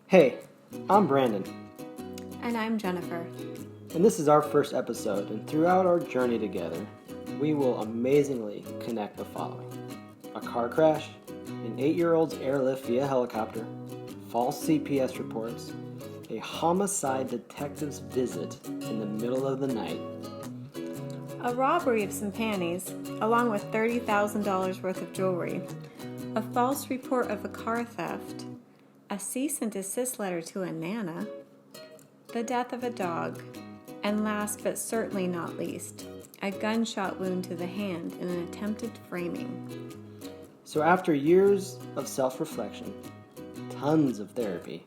Hey, I'm Brandon, And I'm Jennifer. and this is our first episode, and throughout our journey together, we will amazingly connect the following: a car crash, an 8-year-old's airlift via helicopter, false CPS reports, a homicide detective's visit in the middle of the night, A robbery of some panties, along with $30,000 worth of jewelry, a false report of a car theft, a cease and desist letter to a Nana, the death of a dog, and last but certainly not least, a gunshot wound to the hand in an attempted framing. So after years of self-reflection, tons of therapy,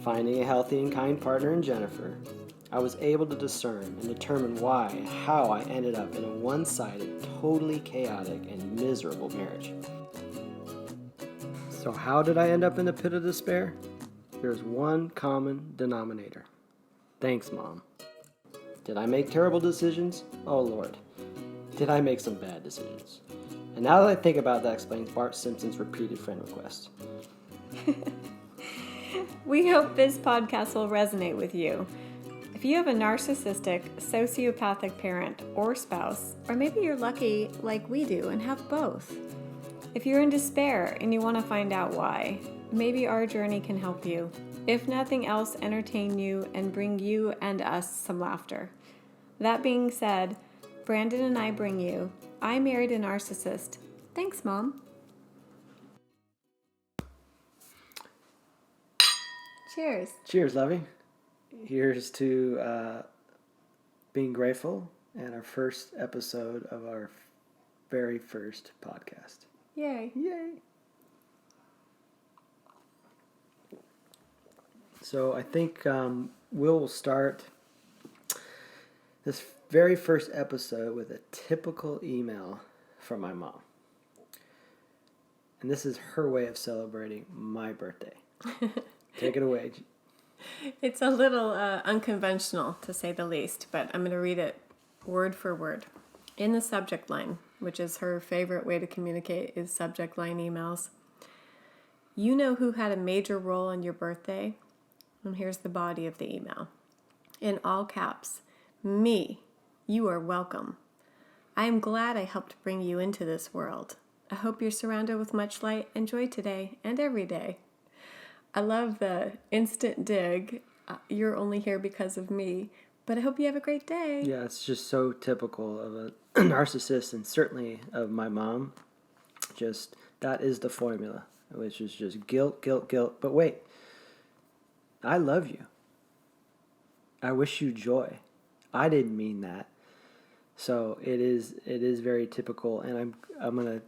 finding a healthy and kind partner in Jennifer, I was able to discern and determine why and how I ended up in a one-sided, totally chaotic, and miserable marriage. So how did I end up in the pit of despair? There's one common denominator. Thanks, Mom. Did I make terrible decisions? Oh, Lord. Did I make some bad decisions? And now that I think about that explains Bart Simpson's repeated friend request. We hope this podcast will resonate with you. If you have a narcissistic, sociopathic parent or spouse, or maybe you're lucky like we do and have both. If you're in despair and you want to find out why, maybe our journey can help you. If nothing else, entertain you and bring you and us some laughter. That being said, Brandon and I bring you I Married a Narcissist. Thanks, Mom. Cheers. Cheers, Lovey. Here's to being grateful and our first episode of our very first podcast. Yay. Yay! So I think we'll start this very first episode with a typical email from my mom. And this is her way of celebrating my birthday. Take it away. It's a little unconventional, to say the least, but I'm going to read it word for word. In the subject line, which is her favorite way to communicate, is subject line emails. You know who had a major role in your birthday? And here's the body of the email. In all caps, me. You are welcome. I am glad I helped bring you into this world. I hope you're surrounded with much light and joy today and every day. I love the instant dig. You're only here because of me, but I hope you have a great day. Yeah, it's just so typical of a narcissist, and certainly of my mom. Just, that is the formula, which is just guilt, guilt, guilt. But wait, I love you. I wish you joy. I didn't mean that. So it is very typical, and I'm going to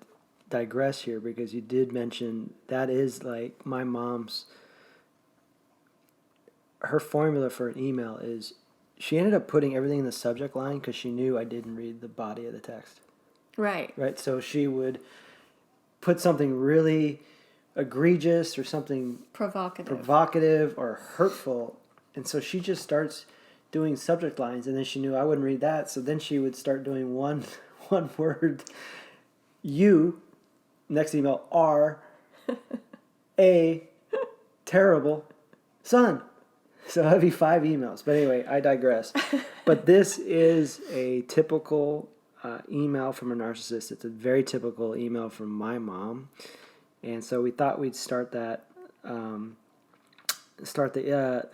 digress here because you did mention that is like my mom's. Her formula for an email is she ended up putting everything in the subject line because she knew I didn't read the body of the text. Right. Right. So she would put something really egregious or something provocative or hurtful, and so she just starts doing subject lines, and then she knew I wouldn't read that, so then she would start doing one word. You, next email, are a terrible son. So that'd be 5 emails. But anyway, I digress. But this is a typical email from a narcissist. It's a very typical email from my mom. And so we thought we'd start that, the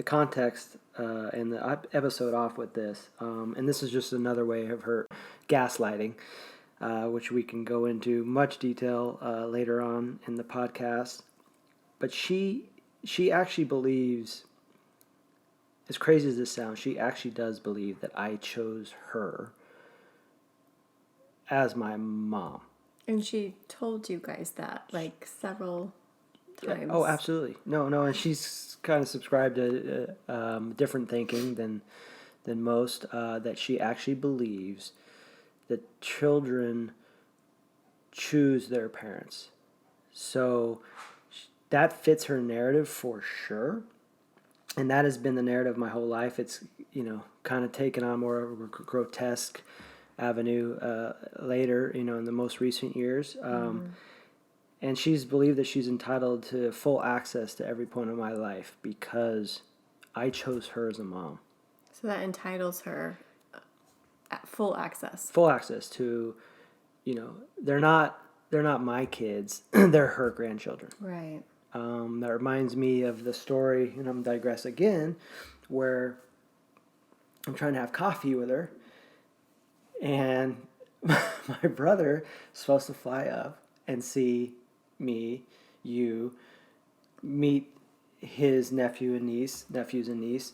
context and the episode off with this. And this is just another way of her gaslighting, which we can go into much detail later on in the podcast. But she actually believes, as crazy as this sounds, she actually does believe that I chose her as my mom. And she told you guys that like several times. Yeah. Oh, absolutely. No, and she's kind of subscribed to different thinking than most. That she actually believes that children choose their parents. So that fits her narrative for sure. And that has been the narrative my whole life. It's, kind of taken on more of a grotesque avenue later, in the most recent years. And she's believed that she's entitled to full access to every point of my life because I chose her as a mom. So that entitles her full access. Full access to, they're not my kids, they're her grandchildren. Right. That reminds me of the story, and I'm digress again, where I'm trying to have coffee with her, and my brother is supposed to fly up and see me, meet his nephews and niece,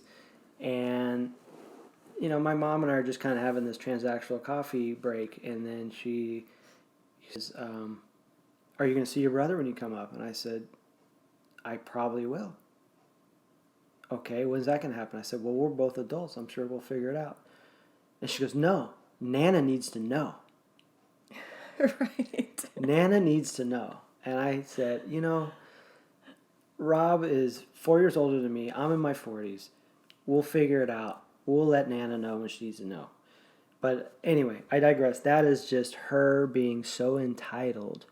and my mom and I are just kind of having this transactional coffee break, and then she says, "Are you going to see your brother when you come up?" And I said, "I probably will." "Okay, when's that going to happen?" I said, "Well, we're both adults. I'm sure we'll figure it out." And she goes, "No, Nana needs to know." Right. Nana needs to know. And I said, Rob is 4 years older than me. I'm in my 40s. We'll figure it out. We'll let Nana know when she needs to know. But anyway, I digress. That is just her being so entitled.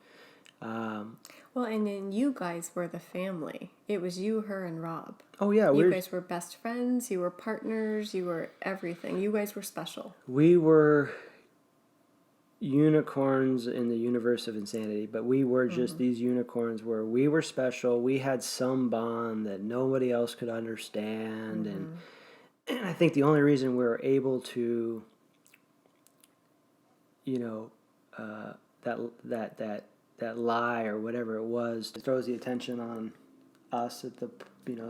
Well, and then you guys were the family. It was you, her, and Rob. Oh, yeah. You guys were best friends. You were partners. You were everything. You guys were special. We were unicorns in the universe of insanity, but we were just these unicorns where we were special. We had some bond that nobody else could understand. And I think the only reason we were able to, that lie or whatever it was, it throws the attention on us at the,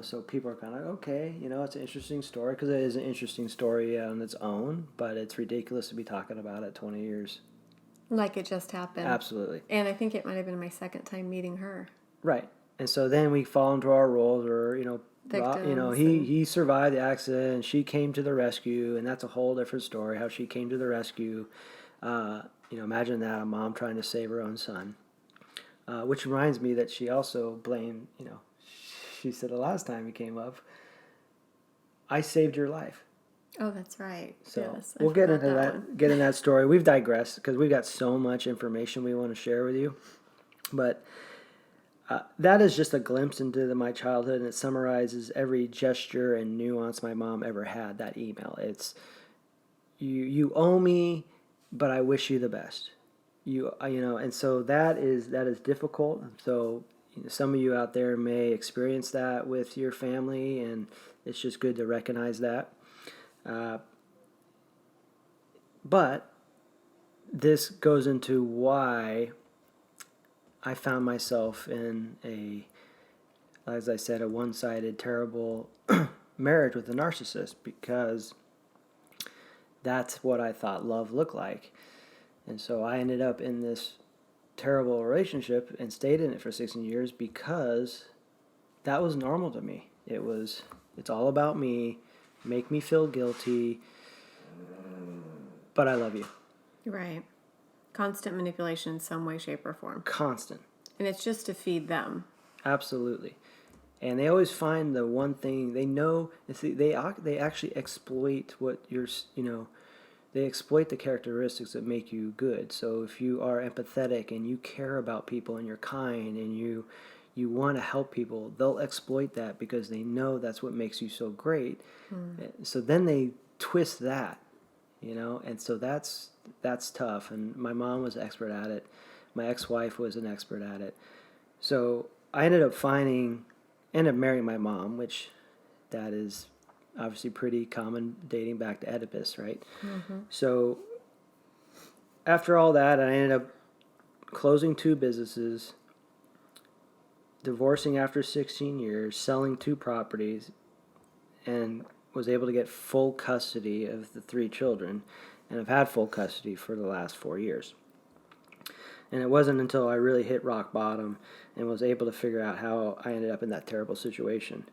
so people are kind of like, okay, it's an interesting story, because it is an interesting story on its own, but it's ridiculous to be talking about it 20 years. Like it just happened. Absolutely. And I think it might have been my second time meeting her. Right. And so then we fall into our roles, or, Victims he survived the accident and she came to the rescue, and that's a whole different story, how she came to the rescue. Imagine that, a mom trying to save her own son. Which reminds me that she also blamed, she said the last time he came up, "I saved your life." Oh, that's right. So yes, we'll get into that story. We've digressed because we've got so much information we want to share with you. But that is just a glimpse into my childhood, and it summarizes every gesture and nuance my mom ever had, that email. It's, you owe me, but I wish you the best. And so that is difficult. So some of you out there may experience that with your family, and it's just good to recognize that. But this goes into why I found myself in as I said, a one-sided, terrible marriage with a narcissist, because that's what I thought love looked like. And so I ended up in this terrible relationship and stayed in it for 16 years because that was normal to me. It's all about me, make me feel guilty, but I love you. Right. Constant manipulation in some way, shape, or form. Constant. And it's just to feed them. Absolutely. And they always find the one thing they know. They actually exploit they exploit the characteristics that make you good. So if you are empathetic and you care about people and you're kind and you want to help people, they'll exploit that because they know that's what makes you so great. So then they twist that, and so that's tough. And my mom was an expert at it. My ex-wife was an expert at it. So I ended up marrying my mom, which that is obviously pretty common, dating back to Oedipus, right? Mm-hmm. So after all that, I ended up closing 2 businesses, divorcing after 16 years, selling 2 properties, and was able to get full custody of the 3 children, and I've had full custody for the last 4 years. And it wasn't until I really hit rock bottom and was able to figure out how I ended up in that terrible situation.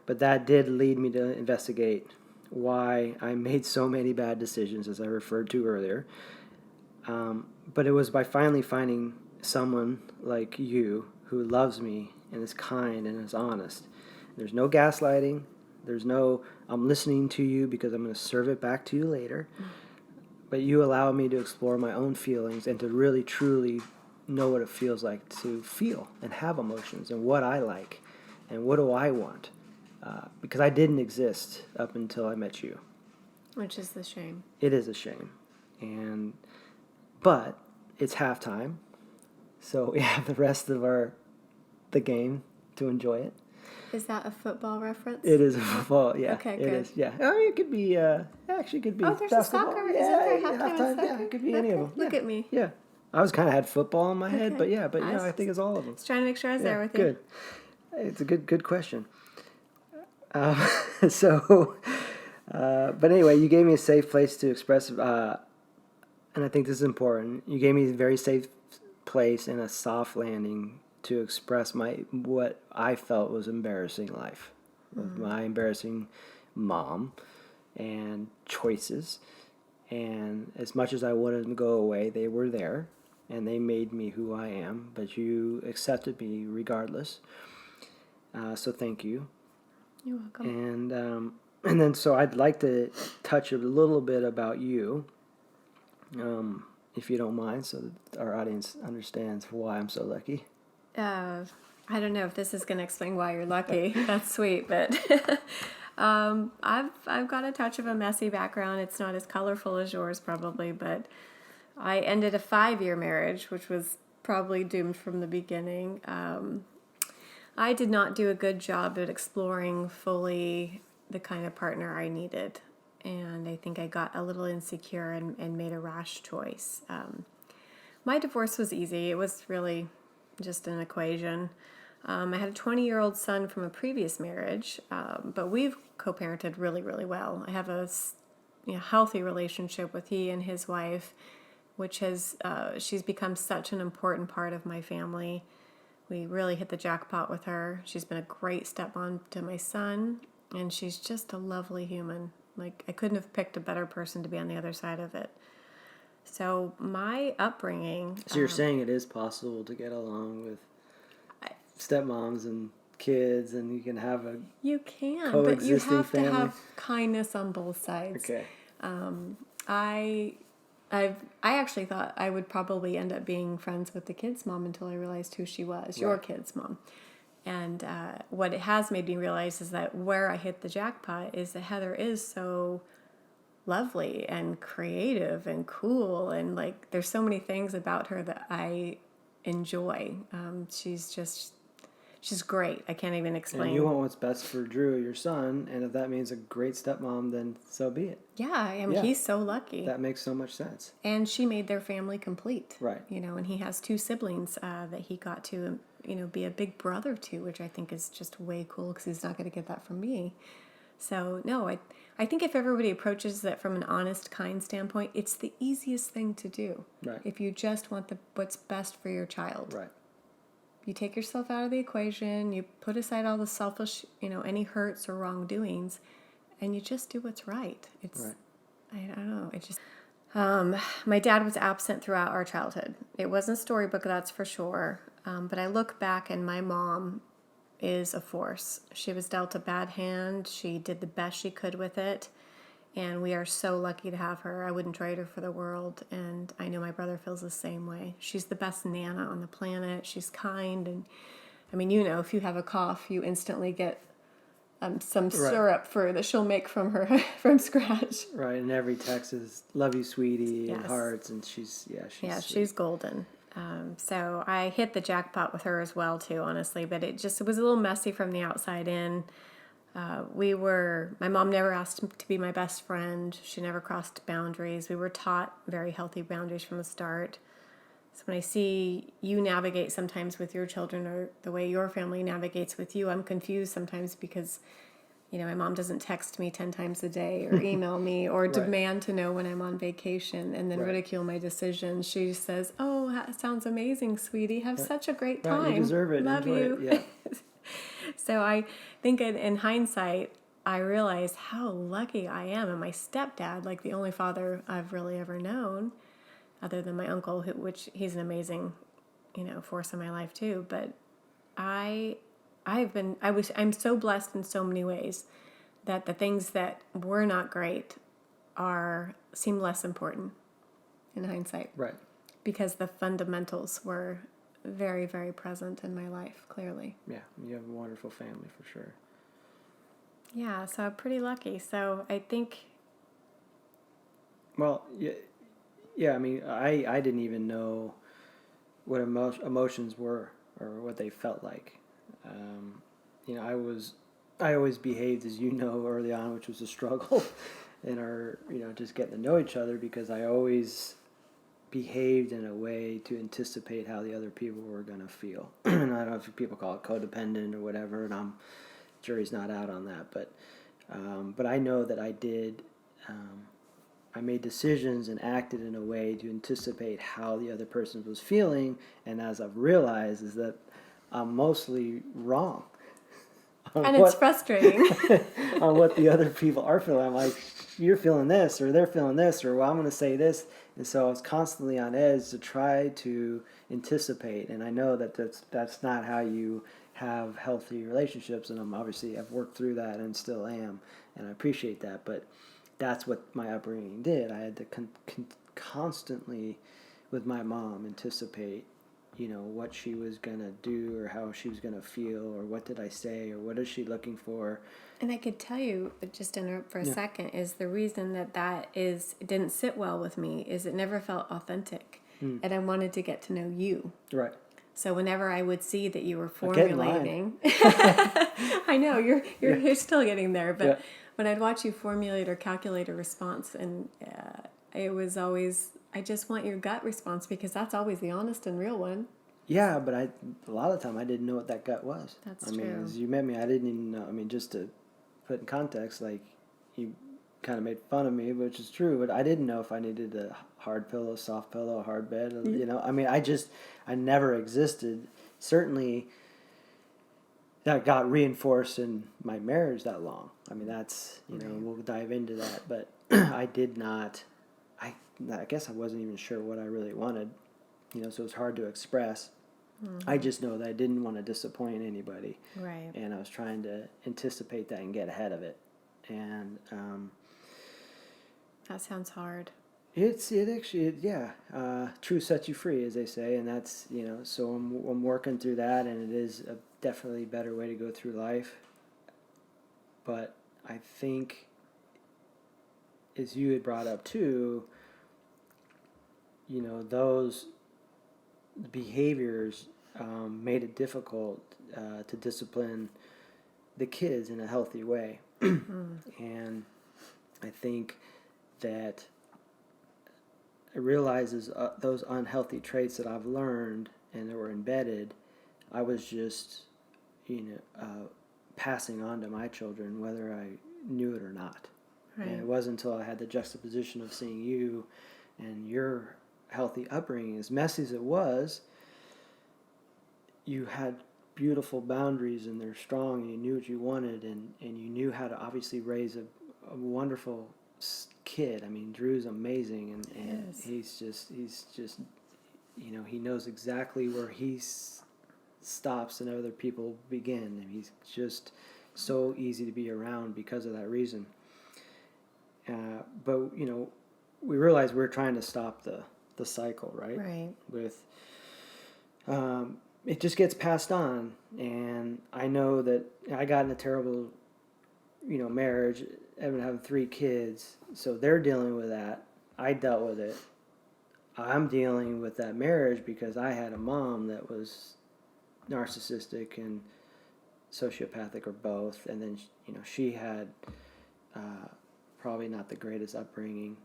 But that did lead me to investigate why I made so many bad decisions, as I referred to earlier. But it was by finally finding someone like you who loves me and is kind and is honest. There's no gaslighting. There's no, I'm listening to you because I'm going to serve it back to you later. But you allow me to explore my own feelings and to really, truly know what it feels like to feel and have emotions and what I like and what do I want. Because I didn't exist up until I met you. Which is the shame. It is a shame. But it's halftime, so we have the rest of the game to enjoy it. Is that a football reference? It is a football, yeah. Okay, it good. Is, yeah. I mean, it could be, actually, it could be there's basketball. a soccer. Yeah, Isn't there halftime soccer? Yeah, it could be any of them. Look at me. Yeah. I was kind of had football in my head, Okay. but I think it's all of them. Just trying to make sure I was there with you. Good. It's a good question. But anyway, you gave me a safe place to express, and I think this is important. You gave me a very safe place and a soft landing to express what I felt was embarrassing life, my embarrassing mom and choices. And as much as I wanted them to go away, they were there, and they made me who I am. But you accepted me regardless. So thank you. You're welcome. And then so I'd like to touch a little bit about you, if you don't mind, so that our audience understands why I'm so lucky. I don't know if this is going to explain why you're lucky. That's sweet, but I've got a touch of a messy background. It's not as colorful as yours probably, but I ended a 5-year marriage, which was probably doomed from the beginning. I did not do a good job at exploring fully the kind of partner I needed, and I think I got a little insecure and made a rash choice. My divorce was easy. It was really just an equation. I had a 20-year-old son from a previous marriage, but we've co-parented really, really well. I have a healthy relationship with he and his wife, which has she's become such an important part of my family. We really hit the jackpot with her. She's been a great stepmom to my son, and she's just a lovely human. Like, I couldn't have picked a better person to be on the other side of it. So my upbringing... So you're saying it is possible to get along with stepmoms and kids, and you can have a You can, coexisting but you have family. to have kindness on both sides. Okay. I actually thought I would probably end up being friends with the kid's mom until I realized who she was, your kid's mom. And what it has made me realize is that where I hit the jackpot is that Heather is so lovely and creative and cool, and like there's so many things about her that I enjoy. She's great. I can't even explain. And you want what's best for Drew, your son, and if that means a great stepmom, then so be it. Yeah, I mean, he's so lucky. That makes so much sense. And she made their family complete. Right. And he has 2 siblings that he got to, be a big brother to, which I think is just way cool because he's not going to get that from me. So, no, I think if everybody approaches that from an honest, kind standpoint, it's the easiest thing to do. Right. If you just want what's best for your child. Right. You take yourself out of the equation, you put aside all the selfish, any hurts or wrongdoings, and you just do what's right. Right. I don't know, it just... my dad was absent throughout our childhood. It wasn't a storybook, that's for sure. But I look back and my mom is a force. She was dealt a bad hand. She did the best she could with it. And we are so lucky to have her. I wouldn't trade her for the world. And I know my brother feels the same way. She's the best Nana on the planet. She's kind. And I mean, if you have a cough, you instantly get some syrup that she'll make from scratch. Right. And every text is love you, sweetie, and hearts. And she's golden. So I hit the jackpot with her as well, too, honestly. But it was a little messy from the outside in. My mom never asked to be my best friend. She never crossed boundaries. We were taught very healthy boundaries from the start. So when I see you navigate sometimes with your children or the way your family navigates with you, I'm confused sometimes because, my mom doesn't text me 10 times a day or email me or demand to know when I'm on vacation and then ridicule my decisions. She says, "Oh, that sounds amazing, sweetie. Have such a great time. Right, you deserve it. Love Enjoy you." It. Yeah. So I think in hindsight, I realized how lucky I am. And my stepdad, like the only father I've really ever known, other than my uncle, which he's an amazing, force in my life too. But I'm so blessed in so many ways that the things that were not great seem less important in hindsight. Right. because the fundamentals were very, very present in my life, clearly. Yeah, you have a wonderful family for sure. Yeah, so I'm pretty lucky. So I think... Well, yeah. I mean, I didn't even know what emotions were or what they felt like. I always behaved, as you know, early on, which was a struggle in our, just getting to know each other, because I always behaved in a way to anticipate how the other people were going to feel. And I don't know if people call it codependent or whatever, and jury's not out on that, but I know that I did. I made decisions and acted in a way to anticipate how the other person was feeling, and as I've realized is that I'm mostly wrong. And it's frustrating. On what the other people are feeling. I'm like, you're feeling this, or they're feeling this, or well, I'm going to say this. And so I was constantly on edge to try to anticipate. And I know that that's not how you have healthy relationships. And I've worked through that and still am. And I appreciate that. But that's what my upbringing did. I had to constantly, with my mom, anticipate what she was going to do or how she was going to feel or what did I say or what is she looking for. And I could tell you, just to interrupt for a second, is the reason that it didn't sit well with me is it never felt authentic. And I wanted to get to know you. Right. So whenever I would see that you were formulating... I know, you're still getting there, but when I'd watch you formulate or calculate a response, and it was always... I just want your gut response because that's always the honest and real one. Yeah, but a lot of the time I didn't know what that gut was. That's true. I mean, as you met me, I didn't even know. I mean, just to put in context, like, you kind of made fun of me, which is true, but I didn't know if I needed a hard pillow, a soft pillow, a hard bed, I mean, I never existed. Certainly, that got reinforced in my marriage that long. I mean, that's, we'll dive into that, but I did not... I guess I wasn't even sure what I really wanted, so it's hard to express. Mm-hmm. I just know that I didn't want to disappoint anybody. Right. And I was trying to anticipate that and get ahead of it. And that sounds hard. It actually, truth sets you free, as they say, and that's, so I'm working through that, and it is a definitely better way to go through life. But I think, as you had brought up too, those behaviors made it difficult to discipline the kids in a healthy way. And I think that I realize those unhealthy traits that I've learned and that were embedded, I was just, passing on to my children, whether I knew it or not. Right. And it wasn't until I had the juxtaposition of seeing you and your healthy upbringing, as messy as it was, you had beautiful boundaries and they're strong, and you knew what you wanted, and you knew how to obviously raise a wonderful kid. I mean, Drew's amazing, and yes. he's just he knows exactly where he stops and other people begin, and he's just so easy to be around because of that reason. But we realized we were trying to stop the cycle, right? Right. With it just gets passed on, and I know that I got in a terrible, marriage, having 3 kids, so they're dealing with that. I dealt with it. I'm dealing with that marriage because I had a mom that was narcissistic and sociopathic, or both, and then she had probably not the greatest upbringing.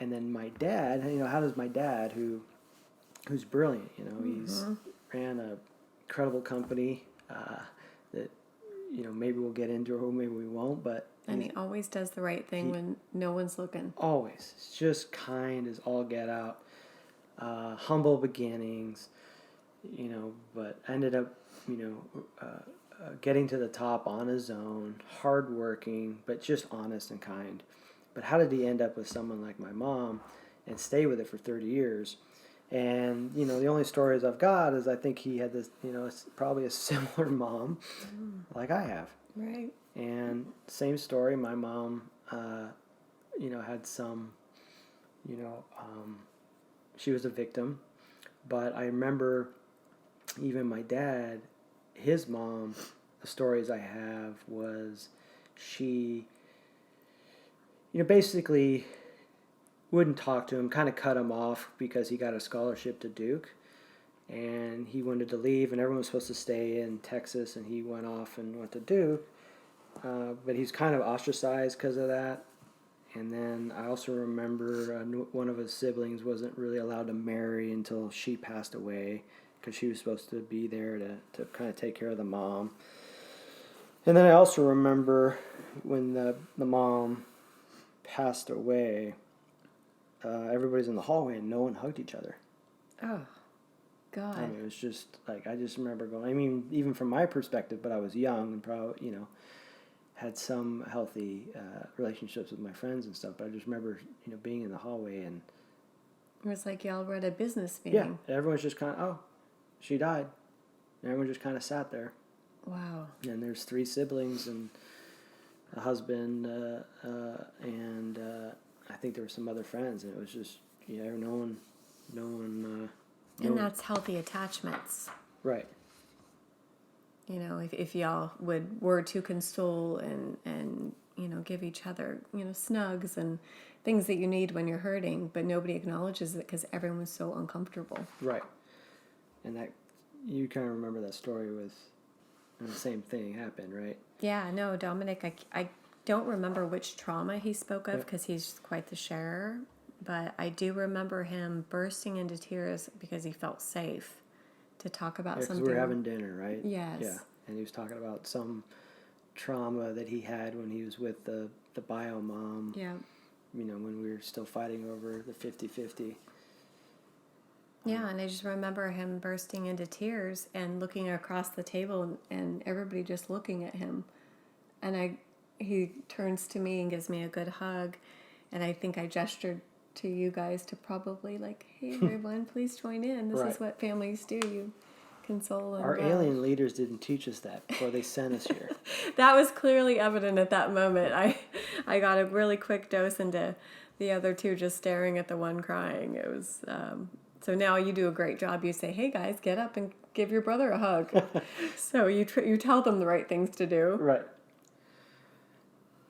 And then my dad, how does my dad, who's brilliant, he's ran a incredible company that, maybe we'll get into or maybe we won't, but... And he always does the right thing when no one's looking. Always. It's just kind as all get out. Humble beginnings, but ended up, getting to the top on his own, hardworking, but just honest and kind. But how did he end up with someone like my mom and stay with it for 30 years? And, the only stories I've got is I think he had this, probably a similar mom like I have. Right. And same story, my mom, had some, she was a victim But I remember even my dad, his mom, the stories I have was she, basically wouldn't talk to him, kind of cut him off because he got a scholarship to Duke. And he wanted to leave, and everyone was supposed to stay in Texas, and he went off and went to Duke. But he's kind of ostracized because of that. And then I also remember one of his siblings wasn't really allowed to marry until she passed away because she was supposed to be there to kind of take care of the mom. And then I also remember when the mom passed away, everybody's in the hallway and no one hugged each other. Oh, God. I mean, it was just like, I just remember going, I mean, even from my perspective, but I was young and probably, had some healthy relationships with my friends and stuff, but I just remember, being in the hallway and... It was like y'all were at a business meeting. Yeah, everyone's just kind of, oh, she died. And everyone just kind of sat there. Wow. And there's 3 siblings and a husband, and I think there were some other friends, and it was just, no one. And that's healthy attachments. Right. If y'all were to console and give each other, snugs and things that you need when you're hurting, but nobody acknowledges it because everyone's so uncomfortable. Right. And that, you kind of remember that story with, and the same thing happened, right? Yeah, no, Dominic, I don't remember which trauma he spoke of because he's quite the sharer, but I do remember him bursting into tears because he felt safe to talk about something. Because we were having dinner, right? Yes. Yeah, and he was talking about some trauma that he had when he was with the bio mom. Yeah. When we were still fighting over the 50-50. Yeah, and I just remember him bursting into tears and looking across the table and everybody just looking at him. And he turns to me and gives me a good hug. And I think I gestured to you guys to probably hey, everyone, please join in. This is what families do. You console and Our love. alien leaders didn't teach us that before they sent us here. That was clearly evident at that moment. I got a really quick dose into the other 2 just staring at the one crying. It was... So now you do a great job. You say, hey, guys, get up and give your brother a hug. So you tell them the right things to do. Right.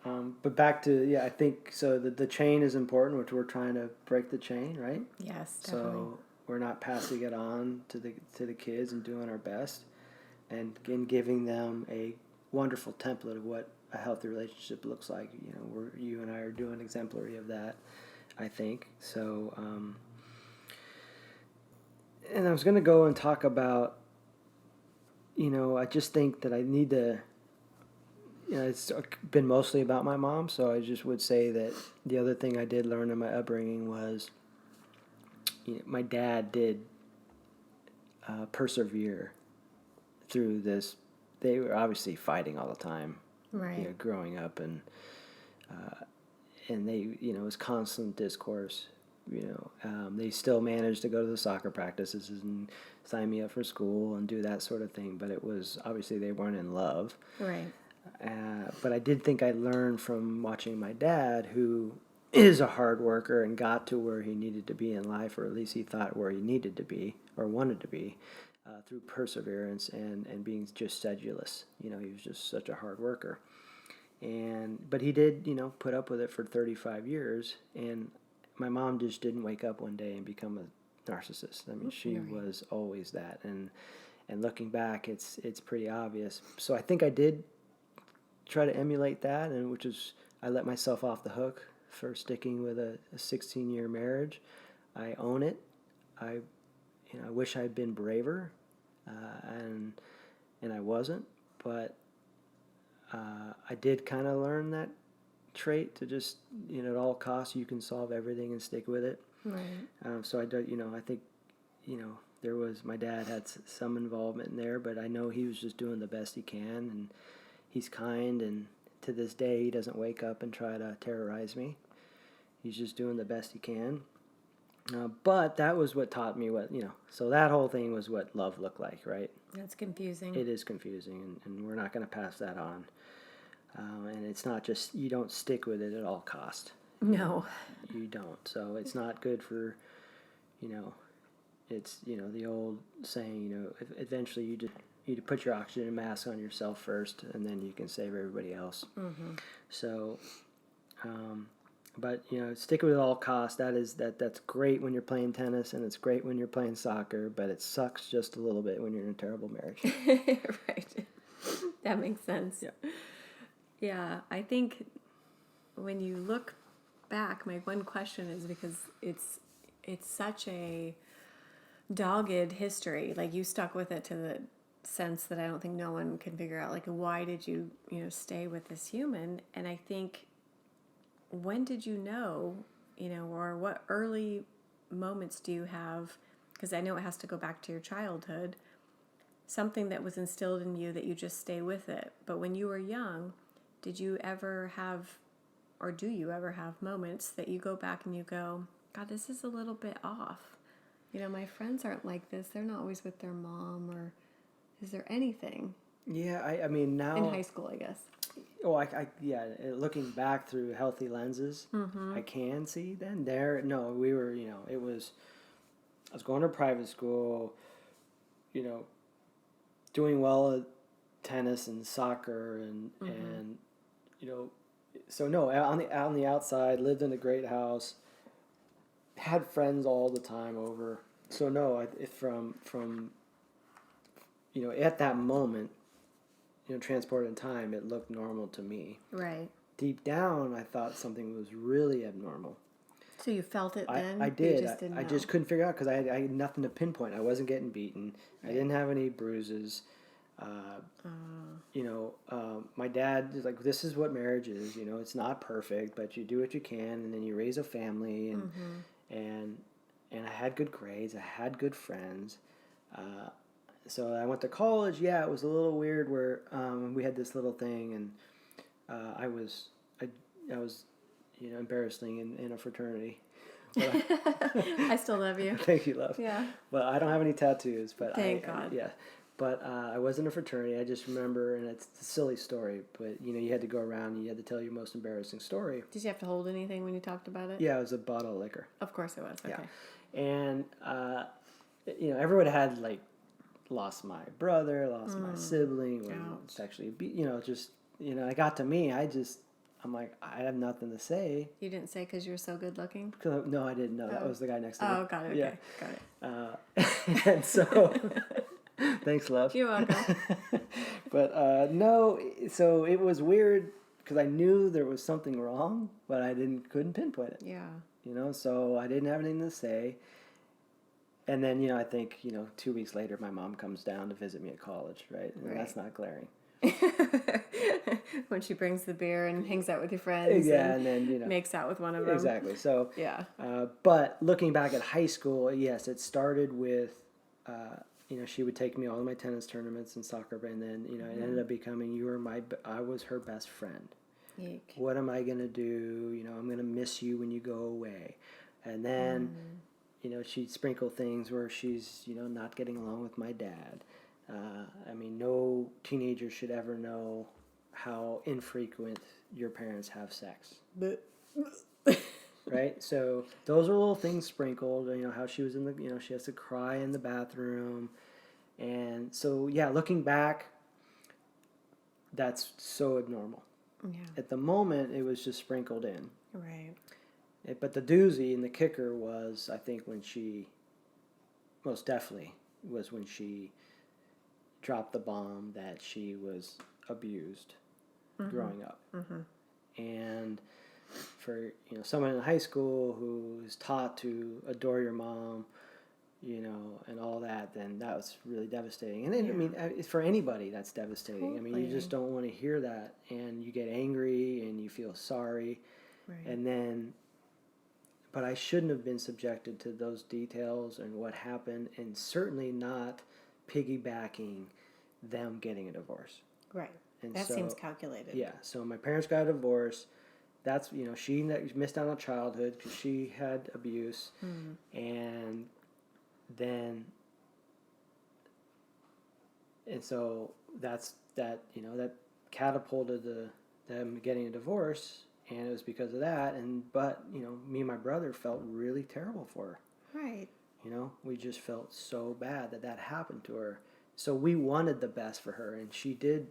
But back to, I think, so the chain is important, which we're trying to break the chain, right? Yes, definitely. So we're not passing it on to the kids and doing our best and giving them a wonderful template of what a healthy relationship looks like. You and I are doing exemplary of that, I think. So... And I was going to go and talk about, I just think that I need to, it's been mostly about my mom, so I just would say that the other thing I did learn in my upbringing was, my dad did persevere through this. They were obviously fighting all the time, right? Growing up, and they, it was constant discourse. They still managed to go to the soccer practices and sign me up for school and do that sort of thing. But it was, obviously, they weren't in love. Right. But I did think I learned from watching my dad, who is a hard worker and got to where he needed to be in life, or at least he thought where he needed to be or wanted to be, through perseverance and being just sedulous. He was just such a hard worker. But he did, put up with it for 35 years. And my mom just didn't wake up one day and become a narcissist. I mean, she was always that. And looking back, it's pretty obvious. So I think I did try to emulate that, and which is, I let myself off the hook for sticking with a 16-year marriage. I own it. I wish I'd been braver, and I wasn't. But I did kind of learn that trait to just, at all costs, you can solve everything and stick with it. Right. So I do, I think, there was, my dad had some involvement in there, but I know he was just doing the best he can, and he's kind, and to this day he doesn't wake up and try to terrorize me. He's just doing the best he can. But that was what taught me what, so that whole thing was what love looked like, right? That's confusing. It is confusing, and we're not going to pass that on. And it's not just, you don't stick with it at all cost. No. You don't. So it's not good for, it's, the old saying, eventually you put your oxygen mask on yourself first, and then you can save everybody else. Mm-hmm. So, but stick with it at all costs. That's great when you're playing tennis, and it's great when you're playing soccer, but it sucks just a little bit when you're in a terrible marriage. Right. That makes sense. Yeah. Yeah, I think when you look back, my one question is, because it's such a dogged history. Like, you stuck with it to the sense that I don't think no one can figure out, like, why did you stay with this human? And I think, when did you know, or what early moments do you have, because I know it has to go back to your childhood, something that was instilled in you that you just stay with it. But when you were young, did you ever have, or do you ever have moments that you go back and you go, God, this is a little bit off. My friends aren't like this. They're not always with their mom. Or is there anything? Yeah, I mean, now... In high school, I guess. Oh, looking back through healthy lenses, I can see then. We were, it was... I was going to private school, doing well at tennis and soccer and so no, on the outside, lived in a great house, had friends all the time over. So no, from at that moment, transported in time, it looked normal to me. Right. Deep down, I thought something was really abnormal. So you felt it then? I did. You just didn't know. I just couldn't figure out, because I had nothing to pinpoint. I wasn't getting beaten. Right. I didn't have any bruises. My dad is like, this is what marriage is. It's not perfect, but you do what you can, and then you raise a family, and I had good grades. I had good friends. So I went to college. Yeah, it was a little weird where we had this little thing, and I was embarrassing in a fraternity. I still love you. Thank you, love. Yeah. But I don't have any tattoos. But Thank God. Yeah. But I was in a fraternity. I just remember, and it's a silly story, but you had to go around and you had to tell your most embarrassing story. Did you have to hold anything when you talked about it? Yeah, it was a bottle of liquor. Of course it was. Okay. Yeah. And everyone had lost my brother, lost my sibling, was sexually it got to me. I'm like, I have nothing to say. You didn't say because you were so good looking? No, I didn't know. That was the guy next to me. Oh, got it. Okay. Yeah. Got it. And so, thanks, love. You're welcome. But no, so it was weird because I knew there was something wrong, but I couldn't pinpoint it. Yeah. So I didn't have anything to say. And then, I think, 2 weeks later, my mom comes down to visit me at college, right? And that's not glaring. When she brings the beer and hangs out with your friends, and then makes out with one of them. Exactly. So yeah. But looking back at high school, yes, it started with she would take me all of my tennis tournaments and soccer, and then it ended up becoming I was her best friend. Eek. What am I gonna do? I'm gonna miss you when you go away, and then she'd sprinkle things where she's not getting along with my dad. No teenager should ever know how infrequent your parents have sex. Right? So those are little things sprinkled. How she was in she has to cry in the bathroom. And so, yeah, looking back, that's so abnormal. Yeah. At the moment, it was just sprinkled in. Right. But the doozy and the kicker was, I think, most definitely, was when she dropped the bomb that she was abused growing up. And for someone in high school who is taught to adore your mom, and all that, then that was really devastating. And then, for anybody, that's devastating. Totally. You just don't want to hear that, and you get angry and you feel sorry. Right. And then, but I shouldn't have been subjected to those details and what happened, and certainly not piggybacking them getting a divorce. Right. And that seems calculated. Yeah. So my parents got a divorce. That's, she missed out on childhood because she had abuse. And then, and so that catapulted them getting a divorce, and it was because of that. But me and my brother felt really terrible for her. Right. You know, we just felt so bad that happened to her. So we wanted the best for her, and she did,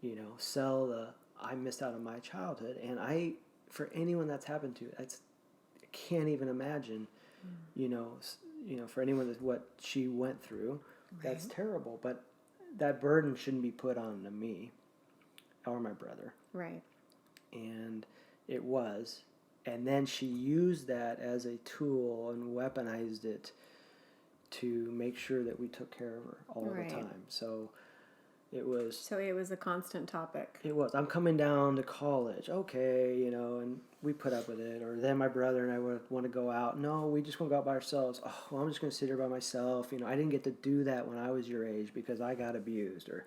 you know, sell the I missed out on my childhood, and for anyone that's happened to, I can't even imagine, you know, for anyone that what she went through, that's terrible. But that burden shouldn't be put on to me or my brother. Right. And it was. And then she used that as a tool and weaponized it to make sure that we took care of her all the time. So it was a constant topic. It was. I'm coming down to college. Okay, you know, and we put up with it. Or then my brother and I would want to go out. No, we just want to go out by ourselves. Oh, well, I'm just going to sit here by myself. You know, I didn't get to do that when I was your age because I got abused. Or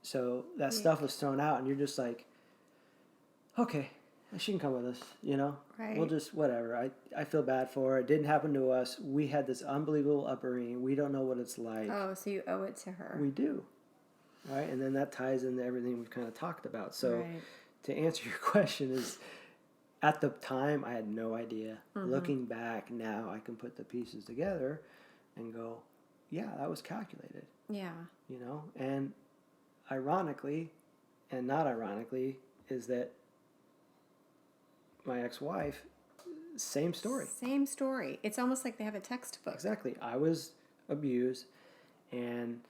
so that stuff was thrown out, and you're just like, okay, she can come with us, you know? Right. We'll just, whatever. I feel bad for her. It didn't happen to us. We had this unbelievable upbringing. We don't know what it's like. Oh, so you owe it to her. We do. Right? And then that ties into everything we've kind of talked about. So to answer your question is, at the time, I had no idea. Looking back now, I can put the pieces together and go, yeah, that was calculated. Yeah. You know? And ironically, and not ironically, is that my ex-wife, same story. Same story. It's almost like they have a textbook. Exactly. I was abused and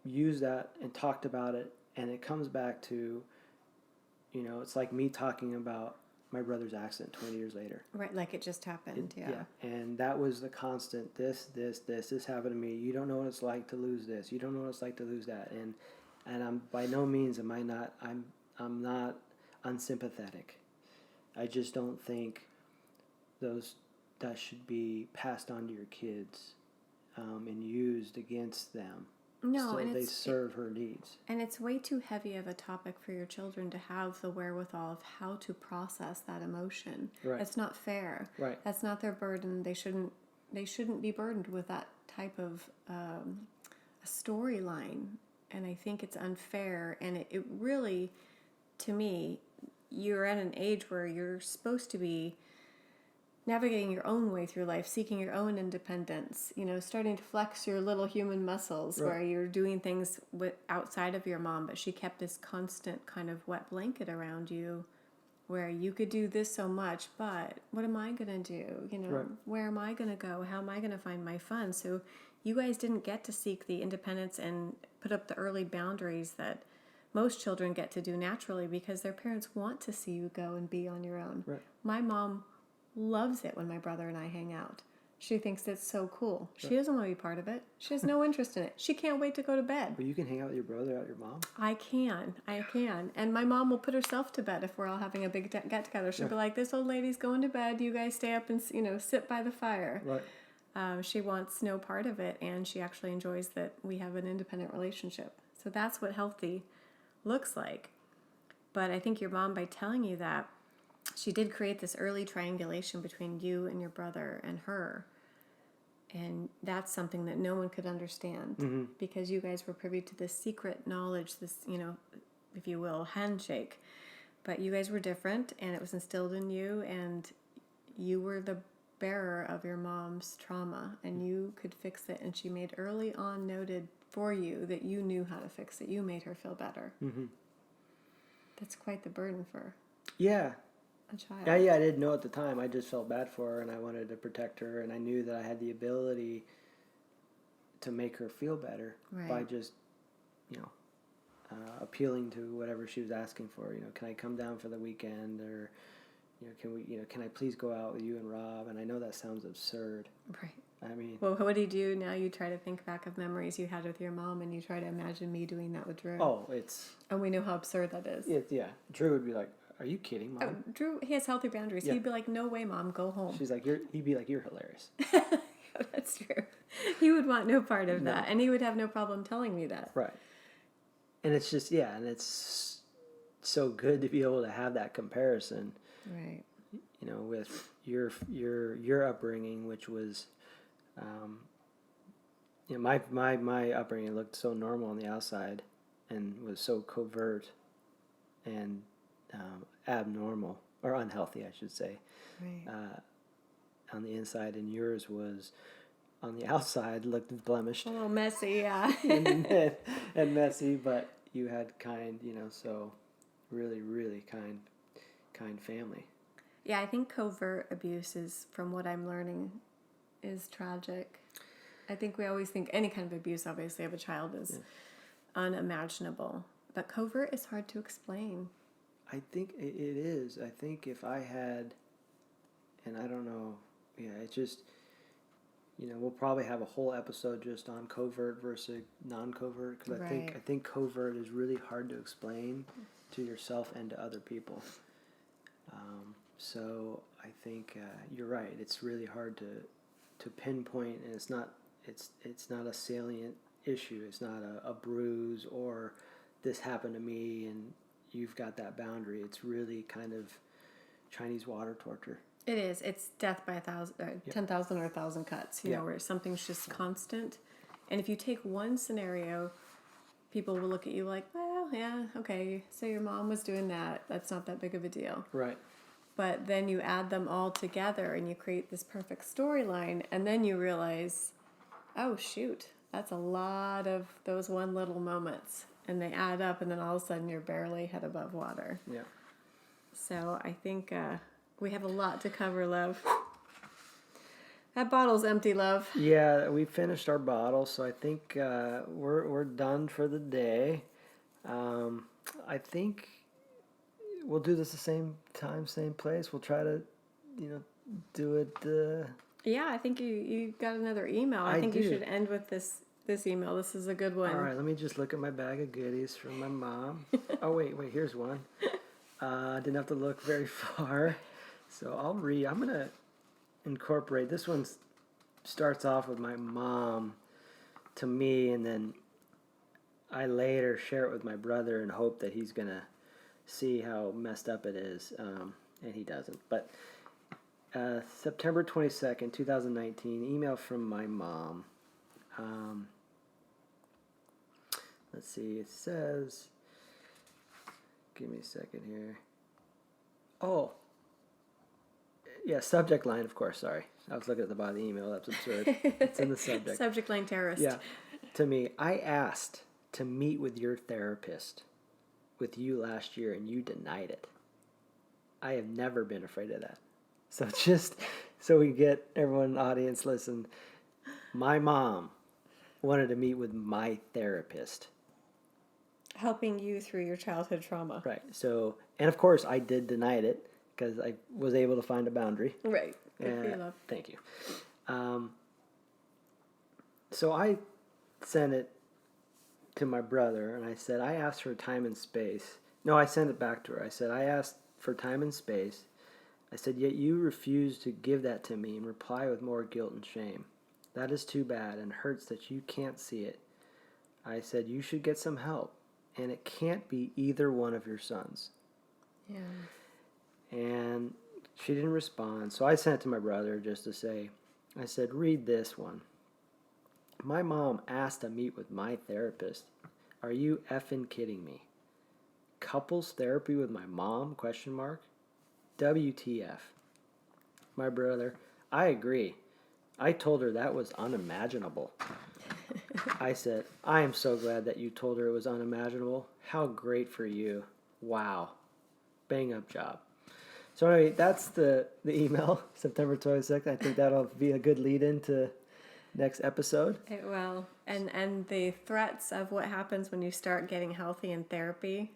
used that and talked about it, and it comes back to, you know, it's like me talking about my brother's accident 20 years later. Right, like it just happened, yeah. And that was the constant, this happened to me. You don't know what it's like to lose this. You don't know what it's like to lose that. And I'm by no means I'm not unsympathetic. I just don't think that should be passed on to your kids and used against them. No, so and they serve her needs. And it's way too heavy of a topic for your children to have the wherewithal of how to process that emotion. Right. It's not fair. Right. That's not their burden. They shouldn't be burdened with that type of a storyline. And I think it's unfair. And it really, to me, you're at an age where you're supposed to be navigating your own way through life, seeking your own independence, you know, starting to flex your little human muscles where you're doing things outside of your mom, but she kept this constant kind of wet blanket around you where you could do this so much, but what am I going to do? You know, where am I going to go? How am I going to find my fun? So you guys didn't get to seek the independence and put up the early boundaries that most children get to do naturally because their parents want to see you go and be on your own. Right. My mom loves it when my brother and I hang out. She thinks it's so cool. She doesn't want to be part of it. She has no interest in it. She can't wait to go to bed. But you can hang out with your brother without your mom? I can. And my mom will put herself to bed if we're all having a big get-together. She'll be like, this old lady's going to bed. You guys stay up and, you know, sit by the fire. Right. She wants no part of it, and she actually enjoys that we have an independent relationship. So that's what healthy looks like. But I think your mom, by telling you that, she did create this early triangulation between you and your brother and her. And that's something that no one could understand because you guys were privy to this secret knowledge, this, you know, if you will, handshake. But you guys were different, and it was instilled in you, and you were the bearer of your mom's trauma, and you could fix it. And she made early on noted for you that you knew how to fix it. You made her feel better. That's quite the burden for a child. Yeah, I didn't know at the time. I just felt bad for her, and I wanted to protect her, and I knew that I had the ability to make her feel better by just, you know, appealing to whatever she was asking for. You know, can I come down for the weekend, or can I please go out with you and Rob? And I know that sounds absurd. Right. I mean, well, what do you do now? You try to think back of memories you had with your mom, and you try to imagine me doing that with Drew. Oh, it's... And we know how absurd that is. Drew would be like, are you kidding, Mom? Oh, Drew, he has healthy boundaries. He'd be like, no way, Mom, go home. She's like, he'd be like, you're hilarious. That's true. He would want no part of that, and he would have no problem telling me that. Right. And it's just, and it's so good to be able to have that comparison. Right. You know, with your upbringing, which was, you know, my upbringing looked so normal on the outside, and was so covert, and abnormal or unhealthy, I should say. Right. on the inside, and yours was on the outside, looked blemished. A little messy, yeah. and messy, but you had kind, so really, really kind family. Yeah, I think covert abuse is, from what I'm learning, is tragic. I think we always think any kind of abuse, obviously, of a child is unimaginable. But covert is hard to explain. I think it is. I think if I had, and I don't know, it's just, we'll probably have a whole episode just on covert versus non-covert, because I think covert is really hard to explain to yourself and to other people. So I think you're right. It's really hard to pinpoint, and it's not a salient issue. It's not a bruise or this happened to me and you've got that boundary. It's really kind of Chinese water torture. It is. It's death by 10,000 or 1,000 cuts, where something's just constant. And if you take one scenario, people will look at you like, well, yeah, okay, so your mom was doing that. That's not that big of a deal. Right. But then you add them all together and you create this perfect storyline, and then you realize, oh, shoot, that's a lot of those one little moments. And they add up, and then all of a sudden you're barely head above water. Yeah. So I think we have a lot to cover, love. That bottle's empty, love. Yeah, we finished our bottle, so I think we're done for the day. I think we'll do this the same time, same place. We'll try to, do it. Yeah, I think you got another email. I think you should end with this email. This is a good one. All right, let me just look at my bag of goodies from my mom. Oh, wait, here's one. Didn't have to look very far. So I'm going to incorporate. This one starts off with my mom to me, and then I later share it with my brother and hope that he's going to see how messed up it is, and he doesn't. But September 22nd, 2019, email from my mom. Let's see, it says, give me a second here. Oh, yeah, subject line, of course, sorry. I was looking at the bottom of the email, that's absurd. It's in the subject. Subject line terrorist. Yeah, to me, I asked to meet with your therapist with you last year and you denied it. I have never been afraid of that. So just so we get everyone in the audience listen, my mom wanted to meet with my therapist. Helping you through your childhood trauma. Right. So, and of course I did deny it because I was able to find a boundary. Right. Good for you, love. Thank you. So I sent it to my brother and I said, I asked for time and space. No, I sent it back to her. I said, I asked for time and space. I said, yet you refused to give that to me and reply with more guilt and shame. That is too bad and hurts that you can't see it. I said, you should get some help. And it can't be either one of your sons. Yeah. And she didn't respond. So I sent it to my brother just to say, I said, read this one. My mom asked to meet with my therapist. Are you effing kidding me? Couples therapy with my mom? ? WTF. My brother, I agree. I told her that was unimaginable. I said, I am so glad that you told her it was unimaginable. How great for you. Wow. Bang up job. So anyway, that's the email, September 26th. I think that'll be a good lead into next episode. It will. And the threats of what happens when you start getting healthy in therapy.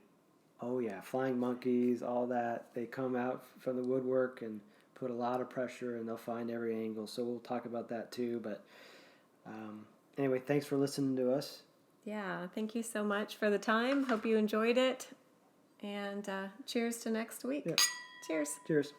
Oh yeah, flying monkeys, all that. They come out from the woodwork and put a lot of pressure and they'll find every angle. So we'll talk about that too. But anyway, thanks for listening to us. Yeah, thank you so much for the time. Hope you enjoyed it. And cheers to next week. Yeah. Cheers. Cheers.